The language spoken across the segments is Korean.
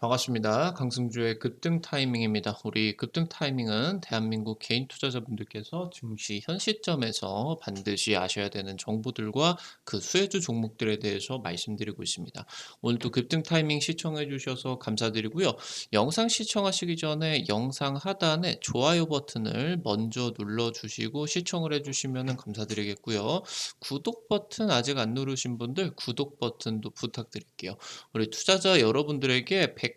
반갑습니다. 강승주의 급등 타이밍입니다. 우리 급등 타이밍은 대한민국 개인 투자자분들께서 증시 현 시점에서 반드시 아셔야 되는 정보들과 그 수혜주 종목들에 대해서 말씀드리고 있습니다. 오늘도 급등 타이밍 시청해 주셔서 감사드리고요. 영상 시청하시기 전에 영상 하단에 좋아요 버튼을 먼저 눌러 주시고 시청을 해 주시면 감사드리겠고요. 구독 버튼 아직 안 누르신 분들 구독 버튼도 부탁드릴게요. 우리 투자자 여러분들에게 100%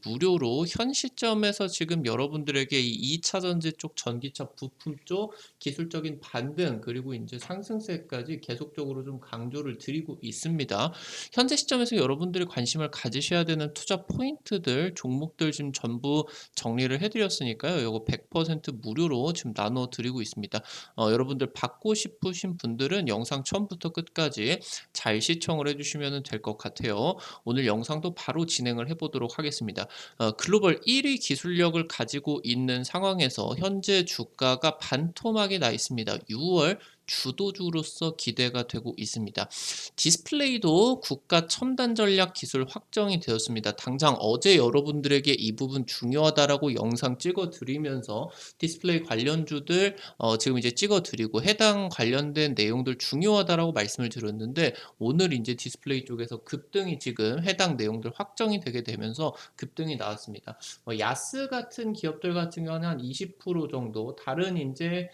무료로 현 시점에서 지금 여러분들에게 이 2차 전지 쪽 전기차 부품 쪽 기술적인 반등 그리고 이제 상승세까지 계속적으로 좀 강조를 드리고 있습니다. 현재 시점에서 여러분들이 관심을 가지셔야 되는 투자 포인트들, 종목들 지금 전부 정리를 해드렸으니까요. 요거 100% 무료로 지금 나눠 드리고 있습니다. 여러분들 받고 싶으신 분들은 영상 처음부터 끝까지 잘 시청을 해주시면 될 것 같아요. 오늘 영상도 바로 진행을 해보도록 하겠습니다. 글로벌 1위 기술력을 가지고 있는 상황에서 현재 주가가 반토막이 나 있습니다. 6월 주도주로서 기대가 되고 있습니다. 디스플레이도 국가 첨단 전략 기술 확정이 되었습니다. 당장 어제 여러분들에게 이 부분 중요하다라고 영상 찍어 드리면서 디스플레이 관련주들 지금 이제 찍어 드리고 해당 관련된 내용들 중요하다라고 말씀을 드렸는데 오늘 이제 디스플레이 쪽에서 급등이 지금 해당 내용들 확정이 되게 되면서 급등이 나왔습니다. 야스 같은 기업들 같은 경우는 한 20% 정도, 다른 이제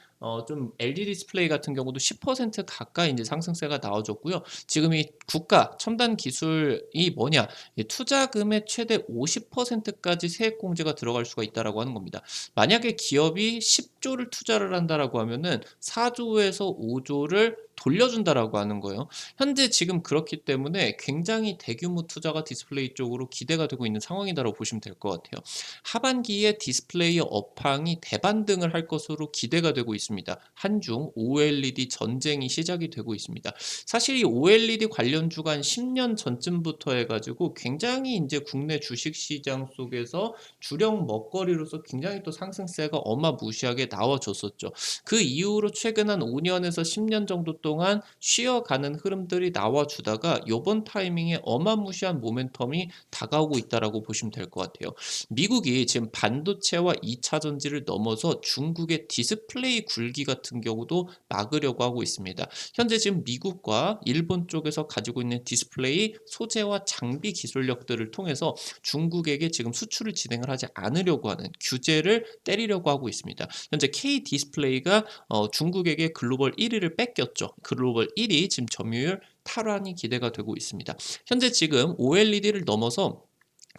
좀 LG 디스플레이 같은 경우도 10% 가까이 이제 상승세가 나와줬고요. 지금 이 국가 첨단 기술이 뭐냐? 투자금의 최대 50%까지 세액 공제가 들어갈 수가 있다라고 하는 겁니다. 만약에 기업이 10조를 투자를 한다라고 하면은 4조에서 5조를 돌려준다라고 하는 거예요. 현재 지금 그렇기 때문에 굉장히 대규모 투자가 디스플레이 쪽으로 기대가 되고 있는 상황이다라고 보시면 될 것 같아요. 하반기에 디스플레이 업황이 대반등을 할 것으로 기대가 되고 있습니다. 한중 OLED 전쟁이 시작이 되고 있습니다. 사실 이 OLED 관련주가 한 10년 전쯤부터 해가지고 굉장히 이제 국내 주식시장 속에서 주력 먹거리로서 굉장히 또 상승세가 어마무시하게 나와줬었죠. 그 이후로 최근 한 5년에서 10년 정도 동안 쉬어가는 흐름들이 나와주다가 요번 타이밍에 어마무시한 모멘텀이 다가오고 있다라고 보시면 될 것 같아요. 미국이 지금 반도체와 2차 전지를 넘어서 중국의 디스플레이 굴기 같은 경우도 막으려고 하고 있습니다. 현재 지금 미국과 일본 쪽에서 가지고 있는 디스플레이 소재와 장비 기술력들을 통해서 중국에게 지금 수출을 진행을 하지 않으려고 하는 규제를 때리려고 하고 있습니다. 현재 K 디스플레이가 중국에게 글로벌 1위를 뺏겼죠. 글로벌 1위 지금 점유율 탈환이 기대가 되고 있습니다. 현재 지금 OLED를 넘어서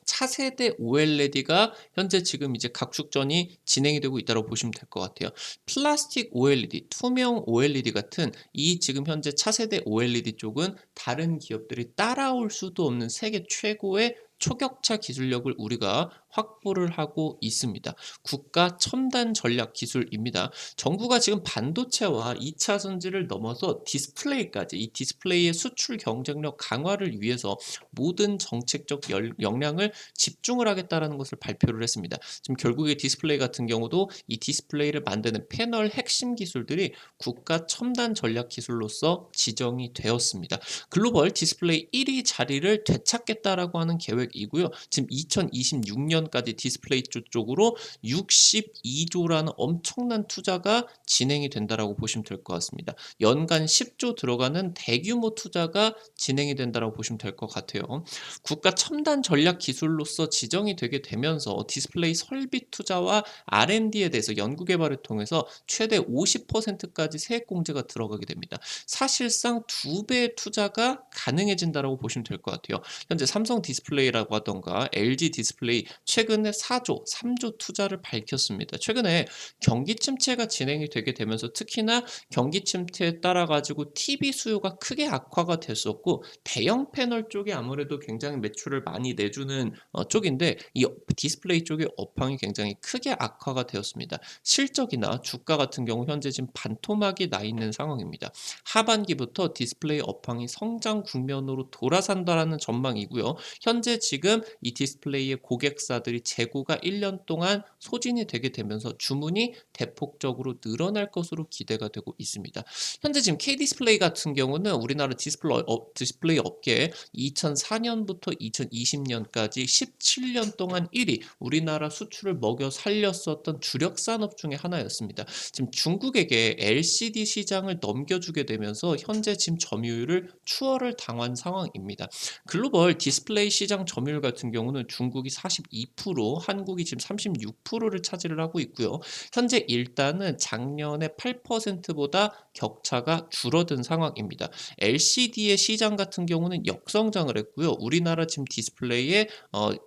차세대 OLED가 현재 지금 이제 각축전이 진행이 되고 있다고 보시면 될 것 같아요. 플라스틱 OLED, 투명 OLED 같은 이 지금 현재 차세대 OLED 쪽은 다른 기업들이 따라올 수도 없는 세계 최고의 초격차 기술력을 우리가 확보를 하고 있습니다. 국가 첨단 전략 기술입니다. 정부가 지금 반도체와 2차 전지를 넘어서 디스플레이까지 이 디스플레이의 수출 경쟁력 강화를 위해서 모든 정책적 역량을 집중을 하겠다라는 것을 발표를 했습니다. 지금 결국에 디스플레이 같은 경우도 이 디스플레이를 만드는 패널 핵심 기술들이 국가 첨단 전략 기술로서 지정이 되었습니다. 글로벌 디스플레이 1위 자리를 되찾겠다라고 하는 계획이고요. 지금 2026년까지 디스플레이 쪽으로 62조라는 엄청난 투자가 진행이 된다라고 보시면 될 것 같습니다. 연간 10조 들어가는 대규모 투자가 진행이 된다라고 보시면 될 것 같아요. 국가 첨단 전략 기술로서 지정이 되게 되면서 디스플레이 설비 투자와 R&D에 대해서 연구개발을 통해서 최대 50%까지 세액 공제가 들어가게 됩니다. 사실상 2배의 투자가 가능해진다라고 보시면 될 것 같아요. 현재 삼성 디스플레이라고 하던가 LG 디스플레이 최근에 4조, 3조 투자를 밝혔습니다. 최근에 경기 침체가 진행이 되게 되면서 특히나 경기 침체에 따라 가지고 TV 수요가 크게 악화가 됐었고 대형 패널 쪽이 아무래도 굉장히 매출을 많이 내주는 쪽인데 이 디스플레이 쪽의 업황이 굉장히 크게 악화가 되었습니다. 실적이나 주가 같은 경우 현재 지금 반토막이 나 있는 상황입니다. 하반기부터 디스플레이 업황이 성장 국면으로 돌아선다라는 전망이고요. 현재 지금 이 디스플레이의 고객사들이 재고가 1년 동안 소진이 되게 되면서 주문이 대폭적으로 늘어날 것으로 기대가 되고 있습니다. 현재 지금 K디스플레이 같은 경우는 우리나라 디스플레이 업계에 2004년부터 2020년까지 17년 동안 1위, 우리나라 수출을 먹여 살렸었던 주력 산업 중에 하나였습니다. 지금 중국에게 LCD 시장을 넘겨주게 되면서 현재 지금 점유율을 추월을 당한 상황입니다. 글로벌 디스플레이 시장 점유율 같은 경우는 중국이 42%, 한국이 지금 36%를 차지를 하고 있고요. 현재 일단은 작년에 8%보다 격차가 줄어든 상황입니다. LCD의 시장 같은 경우는 역성장을 했고요. 우리나라 지금 디스플레이의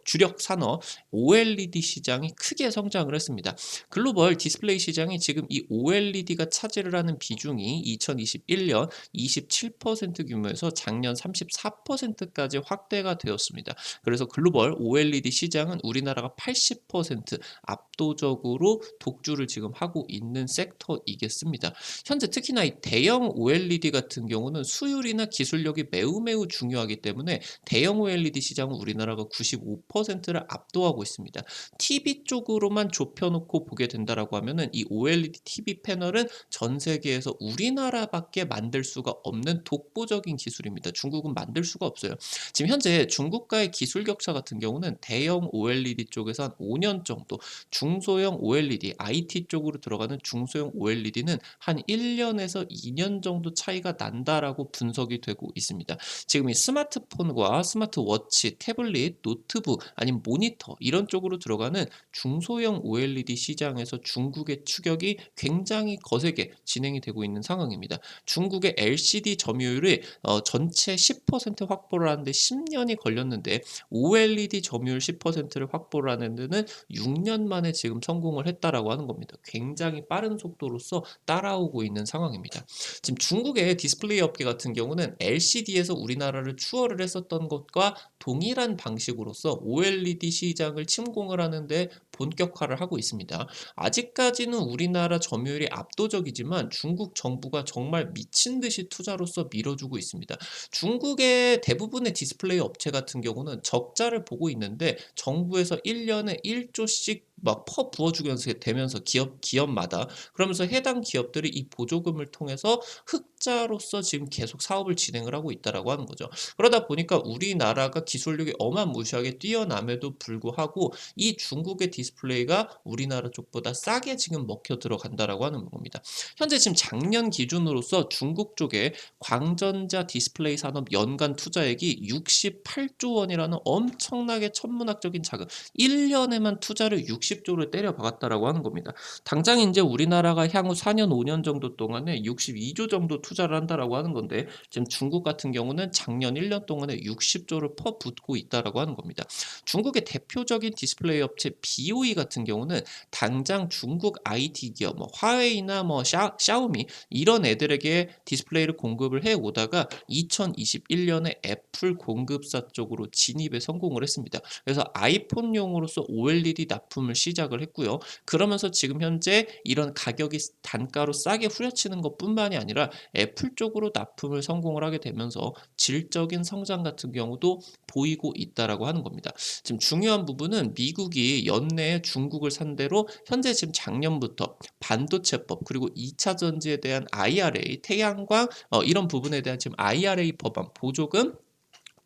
주력 산업 OLED 시장이 크게 성장을 했습니다. 글로벌 디스플레이 시장이 지금 이 OLED가 차지를 하는 비중이 2021년 27% 규모에서 작년 34%까지 확대가 되었습니다. 그래서 글로벌 OLED 시장은 우리나라가 80% 압도적으로 독주를 지금 하고 있는 섹터이겠습니다. 현재 특히나 이 대형 OLED 같은 경우는 수율이나 기술력이 매우 중요하기 때문에 대형 OLED 시장은 우리나라가 95%를 압도하고 있습니다. TV 쪽으로만 좁혀놓고 보게 된다라고 하면은 이 OLED TV 패널은 전 세계에서 우리나라밖에 만들 수가 없는 독보적인 기술입니다. 중국은 만들 수가 없어요. 지금 현재 중국과의 기술 격차 같은 경우는 대형 OLED 쪽에서 한 5년 정도, 중소형 OLED, IT 쪽으로 들어가는 중소형 OLED는 한 1년에서 2년 정도 차이가 난다라고 분석이 되고 있습니다. 지금 이 스마트폰과 스마트워치, 태블릿, 노트북, 아니면 모니터 이런 쪽으로 들어가는 중소형 OLED 시장에서 중국의 추격이 굉장히 거세게 진행이 되고 있는 상황입니다. 중국의 LCD 점유율이 전체 10% 확보를 하는데 10년이 걸렸는데 OLED 점유율 10%를 확보를 하는 데는 6년 만에 지금 성공을 했다라고 하는 겁니다. 굉장히 빠른 속도로서 따라오고 있는 상황입니다. 지금 중국의 디스플레이 업계 같은 경우는 LCD에서 우리나라를 추월을 했었던 것과 동일한 방식으로서 OLED 시장을 침공을 하는데 본격화를 하고 있습니다. 아직까지는 우리나라 점유율이 압도적이지만 중국 정부가 정말 미친 듯이 투자로서 밀어주고 있습니다. 중국의 대부분의 디스플레이 업체 같은 경우는 적자를 보고 있는데 정부에서 1년에 1조씩 막 부어주면서 되면서 기업마다 그러면서 해당 기업들이 이 보조금을 통해서 흑자로서 지금 계속 사업을 진행을 하고 있다라고 하는 거죠. 그러다 보니까 우리나라가 기술력이 어마무시하게 뛰어남에도 불구하고 이 중국의 디스플레이가 우리나라 쪽보다 싸게 지금 먹혀 들어간다라고 하는 겁니다. 현재 지금 작년 기준으로서 중국 쪽에 광전자 디스플레이 산업 연간 투자액이 68조 원이라는 엄청나게 천문학적인 자금, 1년에만 투자를 60조를 때려 박았다라고 하는 겁니다. 당장 이제 우리나라가 향후 4년, 5년 정도 동안에 62조 정도 투자를 한다라고 하는 건데 지금 중국 같은 경우는 작년 1년 동안에 60조를 퍼붓고 있다라고 하는 겁니다. 중국의 대표적인 디스플레이 업체 BOE 같은 경우는 당장 중국 IT 기업, 뭐 화웨이나 뭐 샤오미 이런 애들에게 디스플레이를 공급을 해 오다가 2021년에 애플 공급사 쪽으로 진입에 성공을 했습니다. 그래서 아이폰용으로서 OLED 납품을 시작을 했고요. 그러면서 지금 현재 이런 가격이 단가로 싸게 후려치는 것뿐만이 아니라 애플 쪽으로 납품을 성공을 하게 되면서 질적인 성장 같은 경우도 보이고 있다라고 하는 겁니다. 지금 중요한 부분은 미국이 연내에 중국을 상대로 현재 지금 작년부터 반도체법 그리고 2차 전지에 대한 IRA, 태양광 이런 부분에 대한 지금 IRA 법안 보조금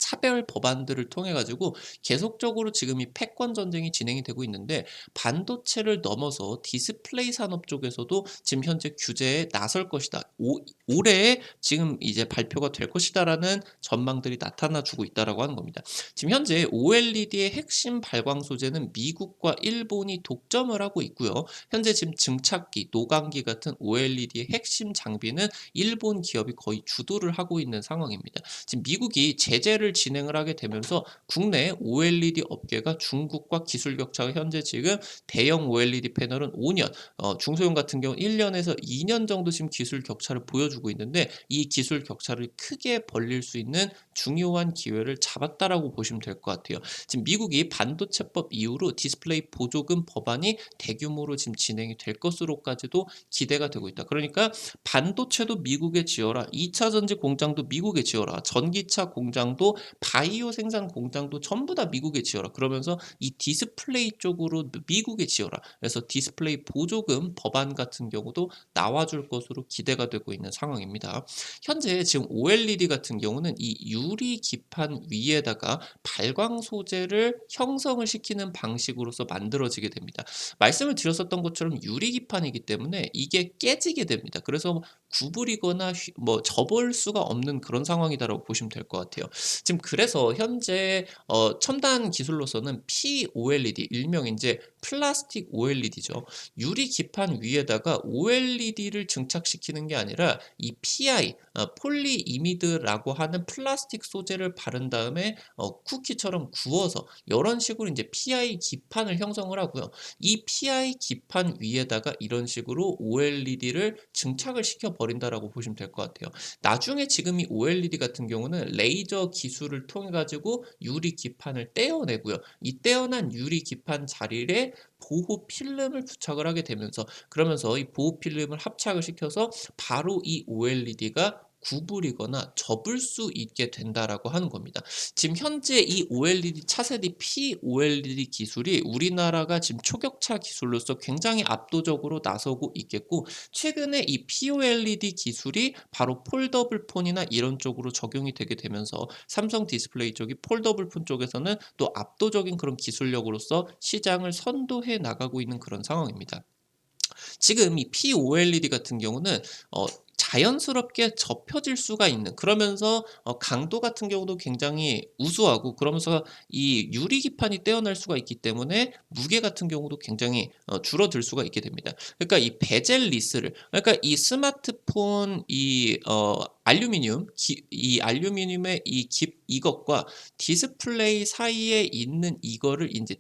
차별 법안들을 통해 가지고 계속적으로 지금 이 패권 전쟁이 진행이 되고 있는데 반도체를 넘어서 디스플레이 산업 쪽에서도 지금 현재 규제에 나설 것이다. 올해 지금 이제 발표가 될 것이다라는 전망들이 나타나 주고 있다라고 하는 겁니다. 지금 현재 OLED의 핵심 발광 소재는 미국과 일본이 독점을 하고 있고요. 현재 지금 증착기, 노광기 같은 OLED의 핵심 장비는 일본 기업이 거의 주도를 하고 있는 상황입니다. 지금 미국이 제재를 진행을 하게 되면서 국내 OLED 업계가 중국과 기술 격차가 현재 지금 대형 OLED 패널은 5년, 중소형 같은 경우 1년에서 2년 정도 지금 기술 격차를 보여주고 있는데 이 기술 격차를 크게 벌릴 수 있는 중요한 기회를 잡았다라고 보시면 될 것 같아요. 지금 미국이 반도체법 이후로 디스플레이 보조금 법안이 대규모로 지금 진행이 될 것으로까지도 기대가 되고 있다. 그러니까 반도체도 미국에 지어라, 2차 전지 공장도 미국에 지어라, 전기차 공장도 바이오 생산 공장도 전부 다 미국에 지어라. 그러면서 이 디스플레이 쪽으로 미국에 지어라. 그래서 디스플레이 보조금 법안 같은 경우도 나와줄 것으로 기대가 되고 있는 상황입니다. 현재 지금 OLED 같은 경우는 이 유리 기판 위에다가 발광 소재를 형성을 시키는 방식으로서 만들어지게 됩니다. 말씀을 드렸었던 것처럼 유리 기판이기 때문에 이게 깨지게 됩니다. 그래서 구부리거나 뭐 접을 수가 없는 그런 상황이다라고 보시면 될 것 같아요. 지금 그래서 현재 첨단 기술로서는 POLED 일명 인제 플라스틱 OLED죠. 유리 기판 위에다가 OLED를 증착시키는 게 아니라 이 PI 폴리이미드라고 하는 플라스틱 소재를 바른 다음에 쿠키처럼 구워서 요런 식으로 인제 PI 기판을 형성을 하고요. 이 PI 기판 위에다가 이런 식으로 OLED를 증착을 시켜 버린다라고 보시면 될 것 같아요. 나중에 지금 이 OLED 같은 경우는 레이저 기술을 통해 가지고 유리 기판을 떼어내고요. 이 떼어난 유리 기판 자리에 보호 필름을 부착을 하게 되면서 그러면서 이 보호 필름을 합착을 시켜서 바로 이 OLED가 구부리거나 접을 수 있게 된다라고 하는 겁니다. 지금 현재 이 OLED 차세대 POLED 기술이 우리나라가 지금 초격차 기술로서 굉장히 압도적으로 나서고 있겠고 최근에 이 POLED 기술이 바로 폴더블 폰이나 이런 쪽으로 적용이 되게 되면서 삼성 디스플레이 쪽이 폴더블 폰 쪽에서는 또 압도적인 그런 기술력으로서 시장을 선도해 나가고 있는 그런 상황입니다. 지금 이 POLED 같은 경우는 자연스럽게 접혀질 수가 있는 그러면서 강도 같은 경우도 굉장히 우수하고 그러면서 이 유리 기판이 떼어날 수가 있기 때문에 무게 같은 경우도 굉장히 줄어들 수가 있게 됩니다. 그러니까 이 베젤 리스를 그러니까 이 스마트폰 이 알루미늄의 이 이것과 디스플레이 사이에 있는 이거를 인제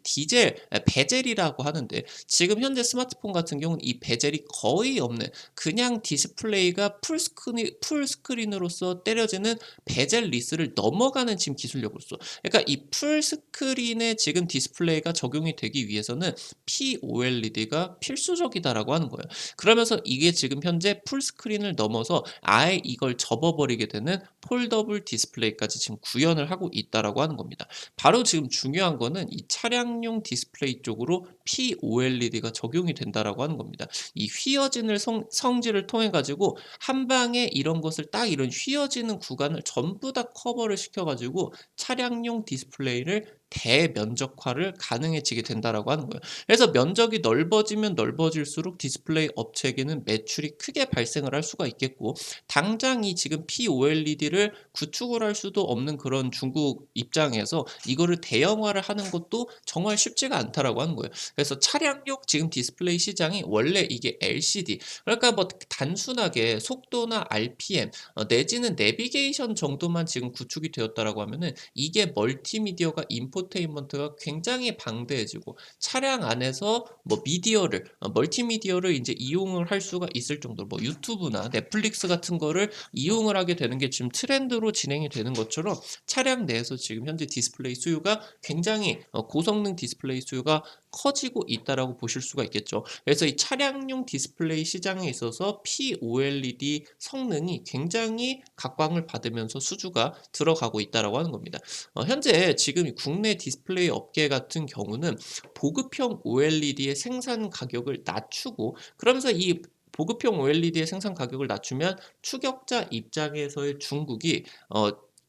베젤이라고 하는데 지금 현재 스마트폰 같은 경우는 이 베젤이 거의 없는 그냥 디스플레이가 풀스크린으로서 때려지는 베젤 리스를 넘어가는 지금 기술력으로서 그러니까 이 풀스크린에 지금 디스플레이가 적용이 되기 위해서는 POLED가 필수적이다라고 하는 거예요. 그러면서 이게 지금 현재 풀스크린을 넘어서 아예 이걸 접어버리게 되는 폴더블 디스플레이까지 지금 구현을 하고 있다라고 하는 겁니다. 바로 지금 중요한 거는 이 차량용 디스플레이 쪽으로 POLED가 적용이 된다라고 하는 겁니다. 이 휘어지는 성질을 통해 가지고 한 방에 이런 것을 딱 이런 휘어지는 구간을 전부 다 커버를 시켜 가지고 차량용 디스플레이를 대면적화를 가능해지게 된다라고 하는 거예요. 그래서 면적이 넓어지면 넓어질수록 디스플레이 업체에게는 매출이 크게 발생을 할 수가 있겠고 당장 이 지금 POLED를 구축을 할 수도 없는 그런 중국 입장에서 이거를 대형화를 하는 것도 정말 쉽지가 않다라고 하는 거예요. 그래서 차량용 지금 디스플레이 시장이 원래 이게 LCD 그러니까 뭐 단순하게 속도나 RPM 내지는 내비게이션 정도만 지금 구축이 되었다라고 하면은 이게 멀티미디어가 인포테인먼트가 굉장히 방대해지고 차량 안에서 뭐 미디어를 멀티미디어를 인제 이용을 할 수가 있을 정도로 뭐 유튜브나 넷플릭스 같은 거를 이용을 하게 되는 게 지금 트렌드로 진행이 되는 것처럼 차량 내에서 지금 현재 디스플레이 수요가 굉장히 고성능 디스플레이 수요가 커지고 있다라고 보실 수가 있겠죠. 그래서 이 차량용 디스플레이 시장에 있어서 POLED 성능이 굉장히 각광을 받으면서 수주가 들어가고 있다라고 하는 겁니다. 현재 지금 국내 디스플레이 업계 같은 경우는 보급형 OLED의 생산 가격을 낮추고 그러면서 이 보급형 OLED의 생산 가격을 낮추면 추격자 입장에서의 중국이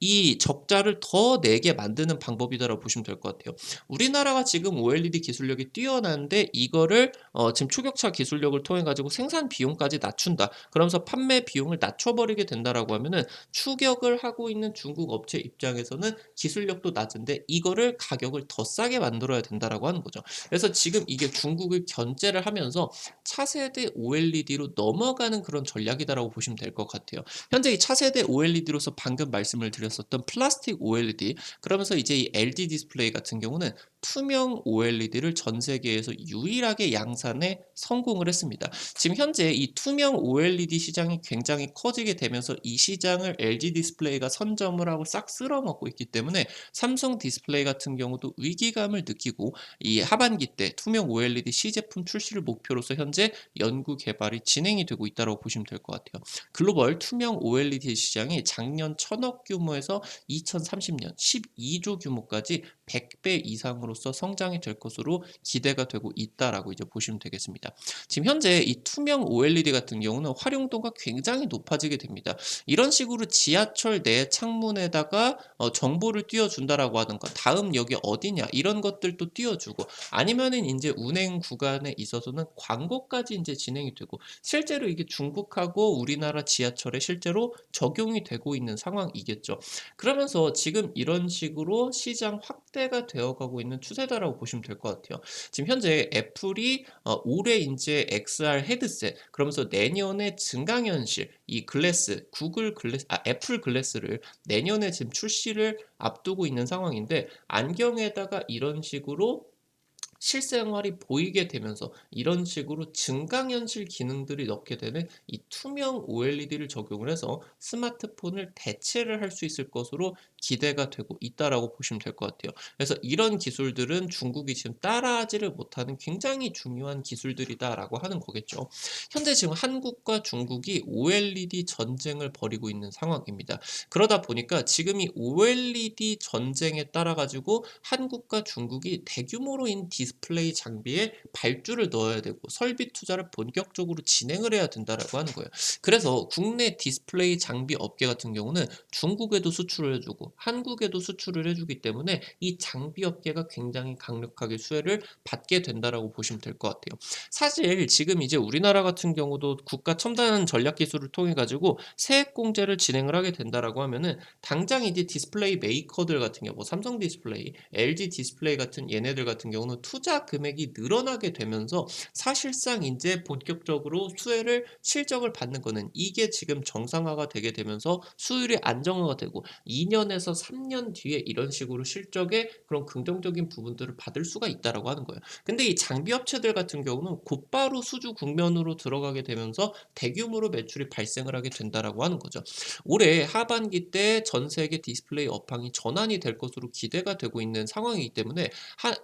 이 적자를 더 내게 만드는 방법이다라고 보시면 될 것 같아요. 우리나라가 지금 OLED 기술력이 뛰어난데 이거를 지금 초격차 기술력을 통해 가지고 생산 비용까지 낮춘다. 그러면서 판매 비용을 낮춰버리게 된다라고 하면은 추격을 하고 있는 중국 업체 입장에서는 기술력도 낮은데 이거를 가격을 더 싸게 만들어야 된다라고 하는 거죠. 그래서 지금 이게 중국을 견제를 하면서 차세대 OLED로 넘어가는 그런 전략이다라고 보시면 될 것 같아요. 현재 이 차세대 OLED로서 방금 말씀을 드렸었던 플라스틱 OLED 그러면서 이제 이 LG 디스플레이 같은 경우는 투명 OLED를 전 세계에서 유일하게 양산에 성공을 했습니다. 지금 현재 이 투명 OLED 시장이 굉장히 커지게 되면서 이 시장을 LG 디스플레이가 선점을 하고 싹 쓸어먹고 있기 때문에 삼성 디스플레이 같은 경우도 위기감을 느끼고 이 하반기 때 투명 OLED 시제품 출시를 목표로서 현재 연구 개발이 진행이 되고 있다고 보시면 될 것 같아요. 글로벌 투명 OLED 시장이 작년 1,000억 규모의 규모에서 2030년 12조 규모까지 100배 이상으로서 성장이 될 것으로 기대가 되고 있다라고 이제 보시면 되겠습니다. 지금 현재 이 투명 OLED 같은 경우는 활용도가 굉장히 높아지게 됩니다. 이런 식으로 지하철 내 창문에다가 정보를 띄워준다라고 하는 것, 다음 역이 어디냐 이런 것들도 띄워주고, 아니면은 이제 운행 구간에 있어서는 광고까지 이제 진행이 되고, 실제로 이게 중국하고 우리나라 지하철에 실제로 적용이 되고 있는 상황이겠죠. 그러면서 지금 이런 식으로 시장 확대가 되어가고 있는 추세다라고 보시면 될 것 같아요. 지금 현재 애플이 올해 이제 XR 헤드셋, 그러면서 내년에 증강현실 이 글래스, 애플 글래스를 내년에 지금 출시를 앞두고 있는 상황인데, 안경에다가 이런 식으로 실생활이 보이게 되면서 이런 식으로 증강현실 기능들이 넣게 되는 이 투명 OLED를 적용을 해서 스마트폰을 대체를 할 수 있을 것으로 기대가 되고 있다라고 보시면 될 것 같아요. 그래서 이런 기술들은 중국이 지금 따라하지를 못하는 굉장히 중요한 기술들이다라고 하는 거겠죠. 현재 지금 한국과 중국이 OLED 전쟁을 벌이고 있는 상황입니다. 그러다 보니까 지금 이 OLED 전쟁에 따라 가지고 한국과 중국이 대규모로인 디스플레이 장비에 발주를 넣어야 되고 설비 투자를 본격적으로 진행을 해야 된다라고 하는 거예요. 그래서 국내 디스플레이 장비 업계 같은 경우는 중국에도 수출을 해주고 한국에도 수출을 해주기 때문에 이 장비 업계가 굉장히 강력하게 수혜를 받게 된다라고 보시면 될 것 같아요. 사실 지금 이제 우리나라 같은 경우도 국가 첨단 전략 기술을 통해 가지고 세액 공제를 진행을 하게 된다라고 하면은, 당장 이제 디스플레이 메이커들 같은 경우 뭐 삼성 디스플레이, LG 디스플레이 같은 얘네들 같은 경우는 투자 금액이 늘어나게 되면서 사실상 이제 본격적으로 수혜를 실적을 받는 거는, 이게 지금 정상화가 되게 되면서 수율이 안정화가 되고 2년에서 3년 뒤에 이런 식으로 실적에 그런 긍정적인 부분들을 받을 수가 있다라고 하는 거예요. 근데 이 장비 업체들 같은 경우는 곧바로 수주 국면으로 들어가게 되면서 대규모로 매출이 발생을 하게 된다라고 하는 거죠. 올해 하반기 때 전 세계 디스플레이 업황이 전환이 될 것으로 기대가 되고 있는 상황이기 때문에,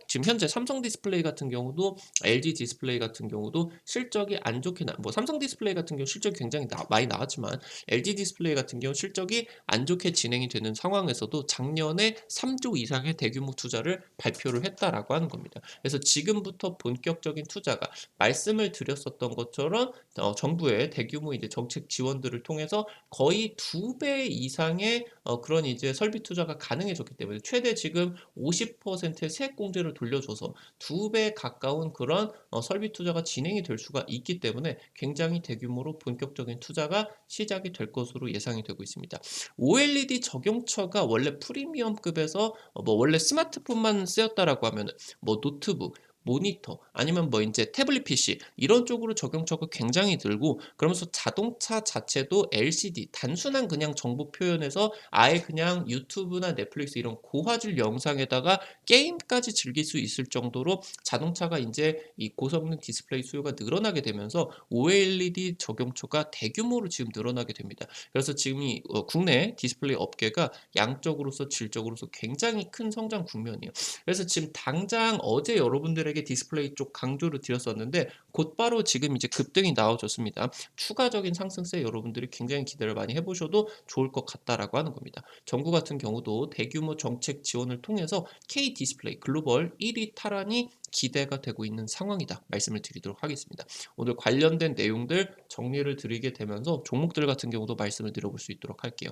지금 현재 삼성 디스플레이 같은 경우도 LG 디스플레이 같은 경우도 실적이 안 좋게 뭐 삼성 디스플레이 같은 경우 실적이 굉장히 많이 나왔지만 LG 디스플레이 같은 경우 실적이 안 좋게 진행이 되는 상황에서도 작년에 3조 이상의 대규모 투자를 발표를 했다라고 하는 겁니다. 그래서 지금부터 본격적인 투자가, 말씀을 드렸었던 것처럼 정부의 대규모 이제 정책 지원들을 통해서 거의 2배 이상의 그런 이제 설비 투자가 가능해졌기 때문에, 최대 지금 50%의 세액 공제를 돌려줘서 2배 가까운 그런 설비 투자가 진행이 될 수가 있기 때문에 굉장히 대규모로 본격적인 투자가 시작이 될 것으로 예상이 되고 있습니다. OLED 적용처가 원래 프리미엄급에서 뭐 원래 스마트폰만 쓰였다라고 하면은 뭐 노트북, 모니터, 아니면 뭐 이제 태블릿 PC 이런 쪽으로 적용처가 굉장히 들고, 그러면서 자동차 자체도 LCD 단순한 그냥 정보 표현에서 아예 그냥 유튜브나 넷플릭스 이런 고화질 영상에다가 게임까지 즐길 수 있을 정도로 자동차가 이제 이 고성능 디스플레이 수요가 늘어나게 되면서 OLED 적용처가 대규모로 지금 늘어나게 됩니다. 그래서 지금 이 국내 디스플레이 업계가 양적으로서 질적으로서 굉장히 큰 성장 국면이에요. 그래서 지금 당장 어제 여러분들에게 디스플레이 쪽 강조를 드렸었는데, 곧바로 지금 이제 급등이 나와줬습니다. 추가적인 상승세 여러분들이 굉장히 기대를 많이 해보셔도 좋을 것 같다라고 하는 겁니다. 정부 같은 경우도 대규모 정책 지원을 통해서 K 디스플레이 글로벌 1위 탈환이 기대가 되고 있는 상황이다 말씀을 드리도록 하겠습니다. 오늘 관련된 내용들 정리를 드리게 되면서 종목들 같은 경우도 말씀을 드려볼 수 있도록 할게요.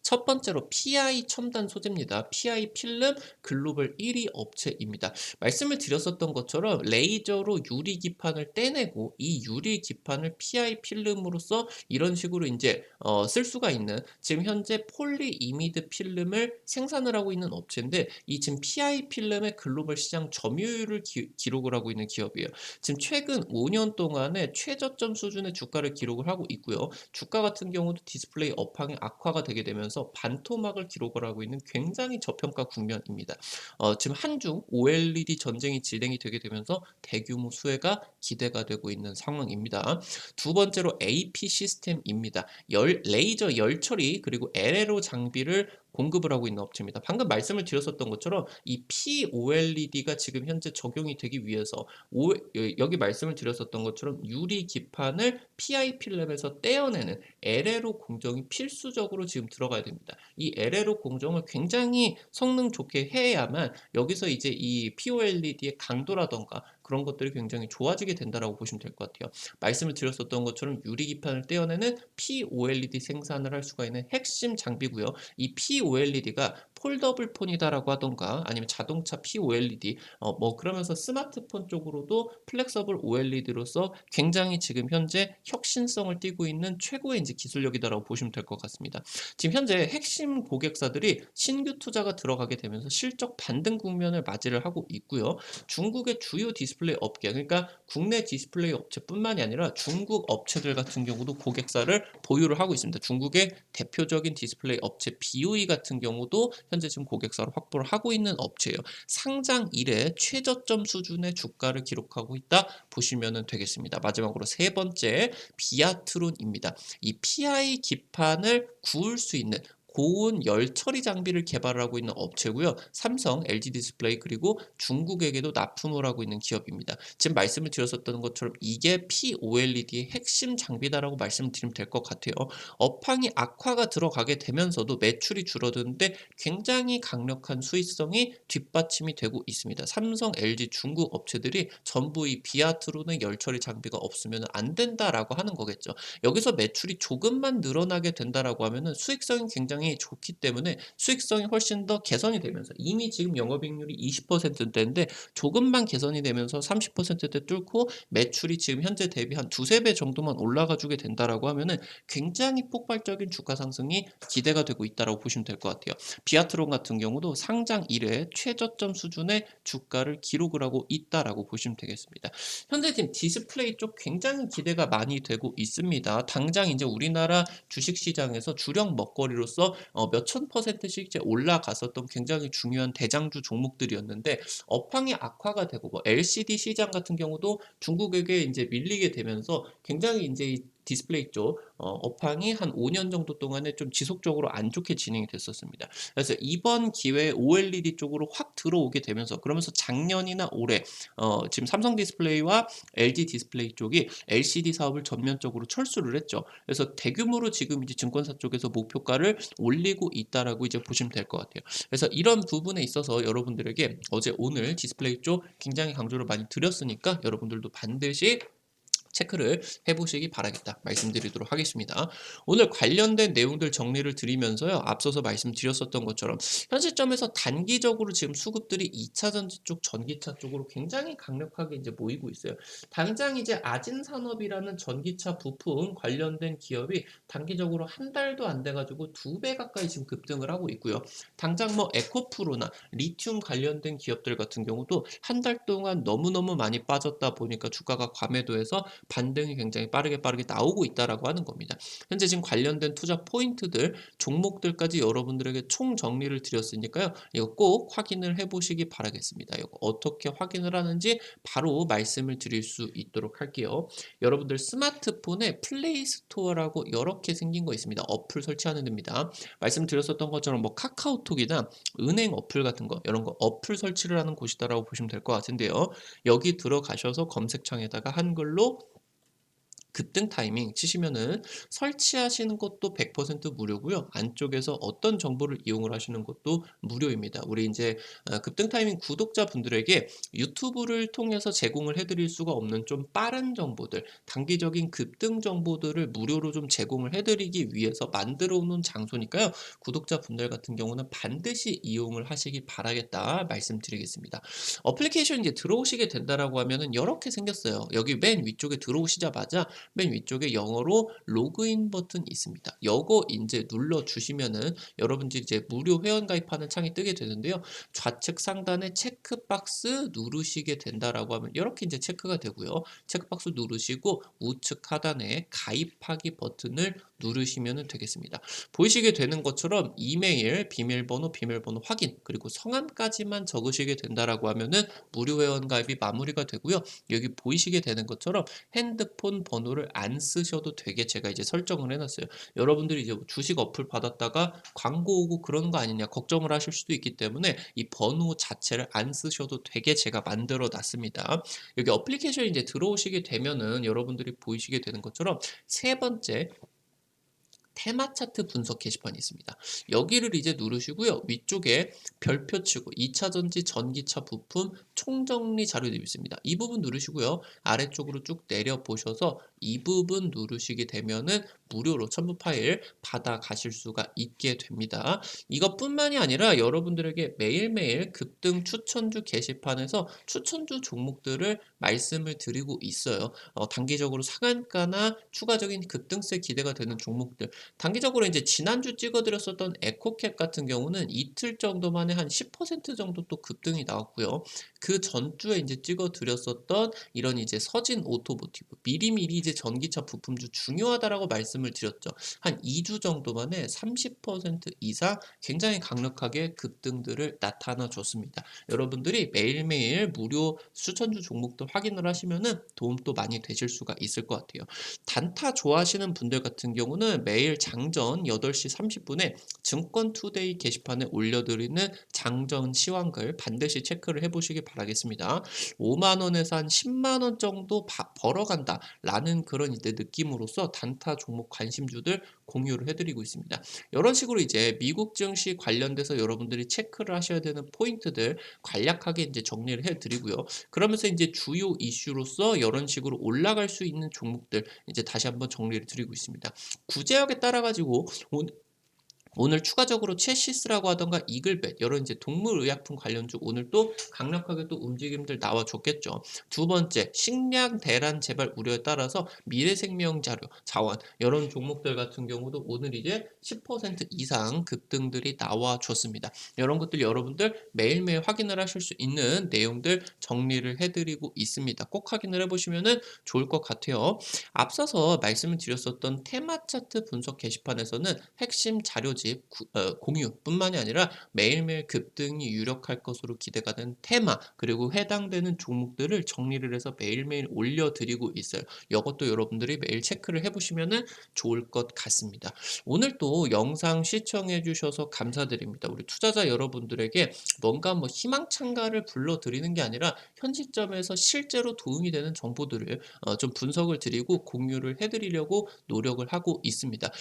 첫 번째로 PI 첨단 소재입니다. PI 필름 글로벌 1위 업체입니다. 말씀을 드렸었던 것처럼 레이저로 유리 기판을 떼내고 이 유리 기판을 PI 필름으로써 이런 식으로 이제 쓸 수가 있는, 지금 현재 폴리이미드 필름을 생산을 하고 있는 업체인데, 이 지금 PI 필름의 글로벌 시장 점유율을 기록을 하고 있는 기업이에요. 지금 최근 5년 동안에 최저점 수준의 주가를 기록을 하고 있고요. 주가 같은 경우도 디스플레이 업황이 악화가 되게 되면서 반토막을 기록을 하고 있는 굉장히 저평가 국면입니다. 지금 한중 OLED 전쟁이 진행이 되게 되면서 대규모 수혜가 기대가 되고 있는 상황입니다. 두 번째로 AP 시스템입니다. 레이저 열 처리 그리고 LLO 장비를 공급을 하고 있는 업체입니다. 방금 말씀을 드렸었던 것처럼 이 POLED가 지금 현재 적용이 되기 위해서 여기 말씀을 드렸었던 것처럼 유리 기판을 PIP 랩에서 떼어내는 LLO 공정이 필수적으로 지금 들어가야 됩니다. 이 LLO 공정을 굉장히 성능 좋게 해야만 여기서 이제 이 POLED의 강도라던가 그런 것들이 굉장히 좋아지게 된다라고 보시면 될 것 같아요. 말씀을 드렸었던 것처럼 유리 기판을 떼어내는 POLED 생산을 할 수가 있는 핵심 장비고요. 이 POLED가 폴더블 폰이다라고 하던가 아니면 자동차 POLED 뭐 그러면서 스마트폰 쪽으로도 플렉서블 OLED로서 굉장히 지금 현재 혁신성을 띠고 있는 최고의 이제 기술력이다라고 보시면 될 것 같습니다. 지금 현재 핵심 고객사들이 신규 투자가 들어가게 되면서 실적 반등 국면을 맞이를 하고 있고요. 중국의 주요 디스플레이 업계, 그러니까 국내 디스플레이 업체뿐만이 아니라 중국 업체들 같은 경우도 고객사를 보유를 하고 있습니다. 중국의 대표적인 디스플레이 업체 BOE 같은 경우도 현재 지금 고객사를 확보를 하고 있는 업체예요. 상장 이래 최저점 수준의 주가를 기록하고 있다 보시면 되겠습니다. 마지막으로 세 번째, 비아트론입니다. 이 PI 기판을 구울 수 있는 고온 열 처리 장비를 개발을 하고 있는 업체고요. 삼성, LG 디스플레이 그리고 중국에게도 납품을 하고 있는 기업입니다. 지금 말씀을 드렸었던 것처럼 이게 POLED의 핵심 장비다라고 말씀을 드리면 될 것 같아요. 업황이 악화가 들어가게 되면서도 매출이 줄어드는데 굉장히 강력한 수익성이 뒷받침이 되고 있습니다. 삼성, LG 중국 업체들이 전부 이 비아트론의 열 처리 장비가 없으면 안 된다라고 하는 거겠죠. 여기서 매출이 조금만 늘어나게 된다라고 하면은 수익성이 굉장히 좋기 때문에 수익성이 훨씬 더 개선이 되면서 이미 지금 영업이익률이 20%대인데 조금만 개선이 되면서 30%대 뚫고 매출이 지금 현재 대비 한 두세 배 정도만 올라가 주게 된다라고 하면은 굉장히 폭발적인 주가 상승이 기대가 되고 있다라고 보시면 될 것 같아요. 비아트론 같은 경우도 상장 이래 최저점 수준의 주가를 기록을 하고 있다라고 보시면 되겠습니다. 현재 지금 디스플레이 쪽 굉장히 기대가 많이 되고 있습니다. 당장 이제 우리나라 주식시장에서 주력 먹거리로서 몇천 퍼센트씩 이제 올라갔었던 굉장히 중요한 대장주 종목들이었는데 업황이 악화가 되고 뭐 LCD 시장 같은 경우도 중국에게 이제 밀리게 되면서 굉장히 이제 이 디스플레이 쪽 업황이 한 5년 정도 동안에 좀 지속적으로 안 좋게 진행이 됐었습니다. 그래서 이번 기회에 OLED 쪽으로 확 들어오게 되면서 그러면서 작년이나 올해 지금 삼성 디스플레이와 LG 디스플레이 쪽이 LCD 사업을 전면적으로 철수를 했죠. 그래서 대규모로 지금 이제 증권사 쪽에서 목표가를 올리고 있다라고 이제 보시면 될 것 같아요. 그래서 이런 부분에 있어서 여러분들에게 어제 오늘 디스플레이 쪽 굉장히 강조를 많이 드렸으니까 여러분들도 반드시 체크를 해보시기 바라겠다 말씀드리도록 하겠습니다. 오늘 관련된 내용들 정리를 드리면서요. 앞서서 말씀드렸었던 것처럼 현 시점에서 단기적으로 지금 수급들이 2차 전지 쪽, 전기차 쪽으로 굉장히 강력하게 이제 모이고 있어요. 당장 이제 아진산업이라는 전기차 부품 관련된 기업이 단기적으로 한 달도 안 돼가지고 2배 가까이 지금 급등을 하고 있고요. 당장 뭐 에코프로나 리튬 관련된 기업들 같은 경우도 한 달 동안 너무너무 많이 빠졌다 보니까 주가가 과매도해서 반등이 굉장히 빠르게 나오고 있다라고 하는 겁니다. 현재 지금 관련된 투자 포인트들, 종목들까지 여러분들에게 총 정리를 드렸으니까요. 이거 꼭 확인을 해보시기 바라겠습니다. 이거 어떻게 확인을 하는지 바로 말씀을 드릴 수 있도록 할게요. 여러분들 스마트폰에 플레이 스토어라고 이렇게 생긴 거 있습니다. 어플 설치하는 데입니다. 말씀드렸었던 것처럼 뭐 카카오톡이나 은행 어플 같은 거 이런 거 어플 설치를 하는 곳이다라고 보시면 될 것 같은데요. 여기 들어가셔서 검색창에다가 한글로 급등 타이밍 치시면은 설치하시는 것도 100% 무료고요. 안쪽에서 어떤 정보를 이용을 하시는 것도 무료입니다. 우리 이제 급등 타이밍 구독자분들에게 유튜브를 통해서 제공을 해드릴 수가 없는 좀 빠른 정보들, 단기적인 급등 정보들을 무료로 좀 제공을 해드리기 위해서 만들어 놓은 장소니까요. 구독자분들 같은 경우는 반드시 이용을 하시기 바라겠다 말씀드리겠습니다. 어플리케이션 이제 들어오시게 된다라고 하면은 이렇게 생겼어요. 여기 맨 위쪽에 들어오시자마자 맨 위쪽에 영어로 로그인 버튼이 있습니다. 요거 이제 눌러 주시면은 여러분들이 이제 무료 회원 가입하는 창이 뜨게 되는데요. 좌측 상단에 체크박스 누르시게 된다라고 하면 이렇게 이제 체크가 되고요. 체크박스 누르시고 우측 하단에 가입하기 버튼을 누르시면 되겠습니다. 보이시게 되는 것처럼 이메일, 비밀번호 확인 그리고 성함까지만 적으시게 된다라고 하면은 무료 회원 가입이 마무리가 되고요. 여기 보이시게 되는 것처럼 핸드폰 번호를 번호를 안 쓰셔도 되게 제가 이제 설정을 해 놨어요. 여러분들이 이제 뭐 주식 어플 받았다가 광고 오고 그러는 거 아니냐 걱정을 하실 수도 있기 때문에 이 번호 자체를 안 쓰셔도 되게 제가 만들어 놨습니다. 여기 어플리케이션에 이제 들어오시게 되면은 여러분들이 보이시게 되는 것처럼 세 번째 테마 차트 분석 게시판이 있습니다. 여기를 이제 누르시고요. 위쪽에 별표 치고 2차 전지, 전기차 부품, 총정리 자료들이 있습니다. 이 부분 누르시고요. 아래쪽으로 쭉 내려 보셔서 이 부분 누르시게 되면은 무료로 첨부 파일 받아 가실 수가 있게 됩니다. 이것뿐만이 아니라 여러분들에게 매일매일 급등 추천주 게시판에서 추천주 종목들을 말씀을 드리고 있어요. 단기적으로 상한가나 추가적인 급등세 기대가 되는 종목들, 단기적으로 이제 지난주 찍어드렸었던 에코캡 같은 경우는 이틀 정도 만에 한 10% 정도 또 급등이 나왔고요. 그 전주에 이제 찍어드렸었던 이런 이제 서진 오토모티브, 미리미리 이제 전기차 부품주 중요하다라고 말씀을 드렸죠. 한 2주 정도 만에 30% 이상 굉장히 강력하게 급등들을 나타나 줬습니다. 여러분들이 매일매일 무료 추천주 종목들 확인을 하시면은 도움도 많이 되실 수가 있을 것 같아요. 단타 좋아하시는 분들 같은 경우는 매일 장전 8시 30분에 증권투데이 게시판에 올려드리는 장전 시황글 반드시 체크를 해보시기 바라겠습니다. 5만 원에서 한 10만 원 정도 벌어간다 라는 그런 이제 느낌으로서 단타 종목 관심주들 공유를 해드리고 있습니다. 이런 식으로 이제 미국 증시 관련돼서 여러분들이 체크를 하셔야 되는 포인트들 간략하게 이제 정리를 해드리고요. 그러면서 이제 주요 이슈로서 이런 식으로 올라갈 수 있는 종목들 이제 다시 한번 정리를 드리고 있습니다. 구제역에 따라 가지고 오늘 추가적으로 체시스라고 하던가 이글벳 이런 이제 동물의약품 관련주 오늘 또 강력하게 또 움직임들 나와줬겠죠. 두 번째 식량 대란 재발 우려에 따라서 미래생명자료, 자원 이런 종목들 같은 경우도 오늘 이제 10% 이상 급등들이 나와줬습니다. 이런 것들 여러분들 매일매일 확인을 하실 수 있는 내용들 정리를 해드리고 있습니다. 꼭 확인을 해보시면 좋을 것 같아요. 앞서서 말씀을 드렸었던 테마 차트 분석 게시판에서는 핵심 자료집 공유뿐만이 아니라 매일매일 급등이 유력할 것으로 기대가 되는 테마 그리고 해당되는 종목들을 정리를 해서 매일매일 올려드리고 있어요. 이것도 여러분들이 매일 체크를 해보시면 좋을 것 같습니다. 오늘 또 영상 시청해 주셔서 감사드립니다. 우리 투자자 여러분들에게 뭔가 뭐 희망찬가를 불러드리는 게 아니라 현 시점에서 실제로 도움이 되는 정보들을 좀 분석을 드리고 공유를 해드리려고 노력을 하고 있습니다.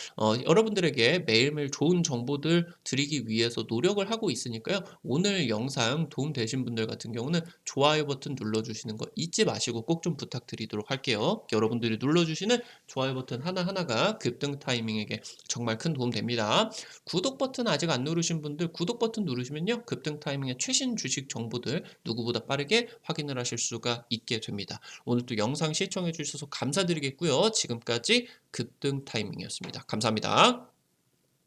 여러분들에게 매일매일 좋은 정보들 드리기 위해서 노력을 하고 있으니까요. 오늘 영상 도움되신 분들 같은 경우는 좋아요 버튼 눌러주시는 거 잊지 마시고 꼭 좀 부탁드리도록 할게요. 여러분들이 눌러주시는 좋아요 버튼 하나하나가 급등 타이밍에게 정말 큰 도움 됩니다. 구독 버튼 아직 안 누르신 분들 구독 버튼 누르시면요. 급등 타이밍의 최신 주식 정보들 누구보다 빠르게 확인을 하실 수가 있게 됩니다. 오늘 또 영상 시청해 주셔서 감사드리겠고요. 지금까지 급등 타이밍이었습니다. 감사합니다.